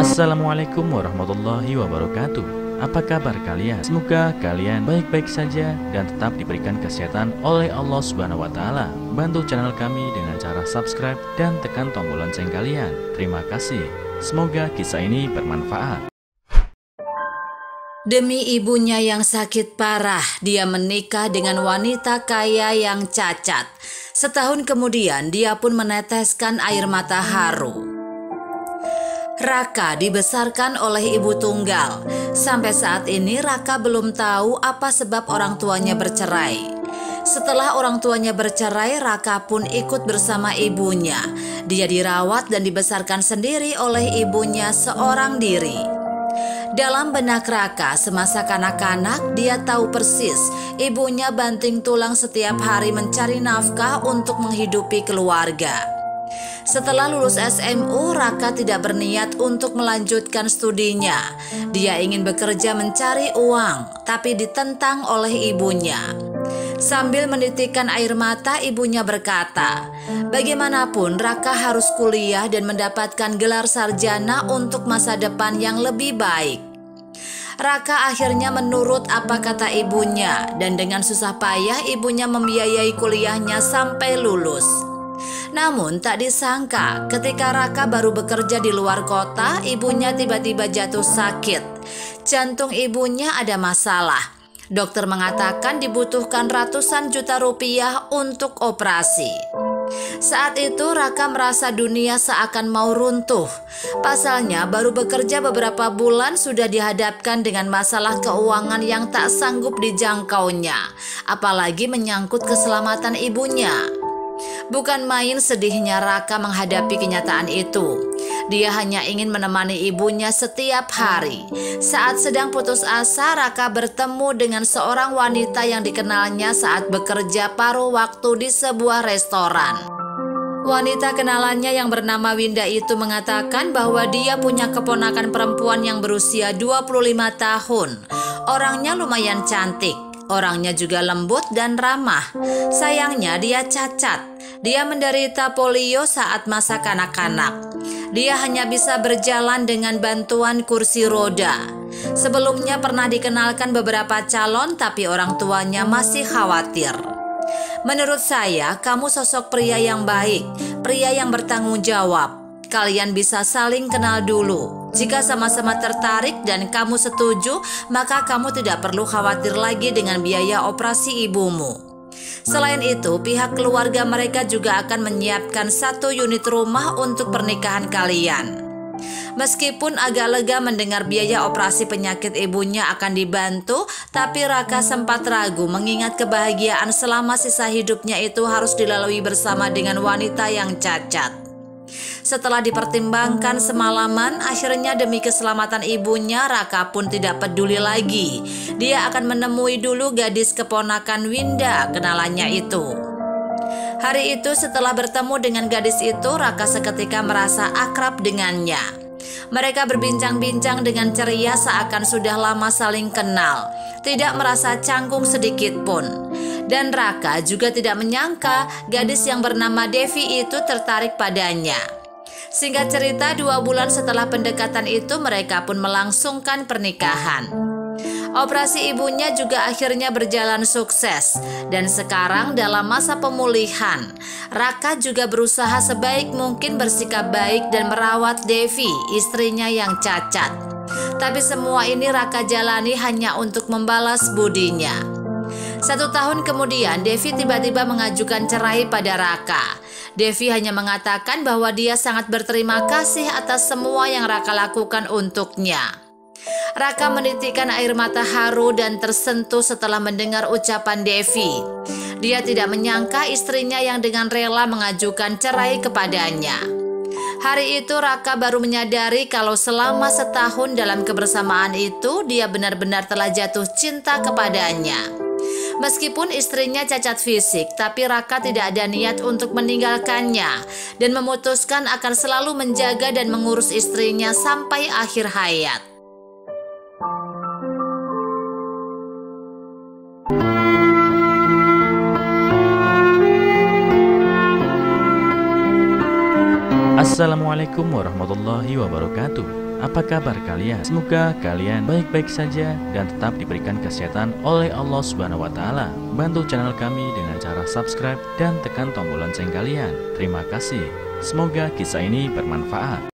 Assalamualaikum warahmatullahi wabarakatuh. Apa kabar kalian? Semoga kalian baik-baik saja dan tetap diberikan kesehatan oleh Allah Subhanahu wa Ta'ala. Bantu channel kami dengan cara subscribe dan tekan tombol lonceng kalian. Terima kasih. Semoga kisah ini bermanfaat. Demi ibunya yang sakit parah, dia menikah dengan wanita kaya yang cacat. Setahun kemudian, dia pun meneteskan air mata haru. Raka dibesarkan oleh ibu tunggal. Sampai saat ini Raka belum tahu apa sebab orang tuanya bercerai. Setelah orang tuanya bercerai, Raka pun ikut bersama ibunya. Dia dirawat dan dibesarkan sendiri oleh ibunya seorang diri. Dalam benak Raka semasa kanak-kanak, dia tahu persis ibunya banting tulang setiap hari mencari nafkah untuk menghidupi keluarga. Setelah lulus SMU, Raka tidak berniat untuk melanjutkan studinya. Dia ingin bekerja mencari uang, tapi ditentang oleh ibunya. Sambil menitikkan air mata, ibunya berkata, "Bagaimanapun Raka harus kuliah dan mendapatkan gelar sarjana untuk masa depan yang lebih baik." Raka akhirnya menurut apa kata ibunya, dan dengan susah payah ibunya membiayai kuliahnya sampai lulus. Namun tak disangka ketika Raka baru bekerja di luar kota, ibunya tiba-tiba jatuh sakit. Jantung ibunya ada masalah. Dokter mengatakan dibutuhkan ratusan juta rupiah untuk operasi. Saat itu Raka merasa dunia seakan mau runtuh. Pasalnya baru bekerja beberapa bulan sudah dihadapkan dengan masalah keuangan yang tak sanggup dijangkaunya, apalagi menyangkut keselamatan ibunya. Bukan main sedihnya Raka menghadapi kenyataan itu. Dia hanya ingin menemani ibunya setiap hari. Saat sedang putus asa, Raka bertemu dengan seorang wanita yang dikenalnya saat bekerja paruh waktu di sebuah restoran. Wanita kenalannya yang bernama Winda itu mengatakan bahwa dia punya keponakan perempuan yang berusia 25 tahun. Orangnya lumayan cantik. Orangnya juga lembut dan ramah. Sayangnya dia cacat. Dia menderita polio saat masa kanak-kanak. Dia hanya bisa berjalan dengan bantuan kursi roda. Sebelumnya pernah dikenalkan beberapa calon, tapi orang tuanya masih khawatir. "Menurut saya, kamu sosok pria yang baik, pria yang bertanggung jawab. Kalian bisa saling kenal dulu. Jika sama-sama tertarik dan kamu setuju, maka kamu tidak perlu khawatir lagi dengan biaya operasi ibumu. Selain itu, pihak keluarga mereka juga akan menyiapkan 1 unit rumah untuk pernikahan kalian." Meskipun agak lega mendengar biaya operasi penyakit ibunya akan dibantu, tapi Raka sempat ragu mengingat kebahagiaan selama sisa hidupnya itu harus dilalui bersama dengan wanita yang cacat. Setelah dipertimbangkan semalaman, akhirnya demi keselamatan ibunya, Raka pun tidak peduli lagi. Dia akan menemui dulu gadis keponakan Winda kenalannya itu. Hari itu setelah bertemu dengan gadis itu, Raka seketika merasa akrab dengannya. Mereka berbincang-bincang dengan ceria seakan sudah lama saling kenal, tidak merasa canggung sedikit pun. Dan Raka juga tidak menyangka gadis yang bernama Devi itu tertarik padanya. Singkat cerita, 2 bulan setelah pendekatan itu mereka pun melangsungkan pernikahan. Operasi ibunya juga akhirnya berjalan sukses. Dan sekarang dalam masa pemulihan, Raka juga berusaha sebaik mungkin bersikap baik dan merawat Devi, istrinya yang cacat. Tapi semua ini Raka jalani hanya untuk membalas budinya. 1 tahun kemudian, Devi tiba-tiba mengajukan cerai pada Raka. Devi hanya mengatakan bahwa dia sangat berterima kasih atas semua yang Raka lakukan untuknya. Raka menitikkan air mata haru dan tersentuh setelah mendengar ucapan Devi. Dia tidak menyangka istrinya yang dengan rela mengajukan cerai kepadanya. Hari itu Raka baru menyadari kalau selama setahun dalam kebersamaan itu dia benar-benar telah jatuh cinta kepadanya. Meskipun istrinya cacat fisik, tapi Raka tidak ada niat untuk meninggalkannya dan memutuskan akan selalu menjaga dan mengurus istrinya sampai akhir hayat. Assalamualaikum warahmatullahi wabarakatuh. Apa kabar kalian? Semoga kalian baik-baik saja dan tetap diberikan kesehatan oleh Allah Subhanahu wa taala. Bantu channel kami dengan cara subscribe dan tekan tombol lonceng kalian. Terima kasih. Semoga kisah ini bermanfaat.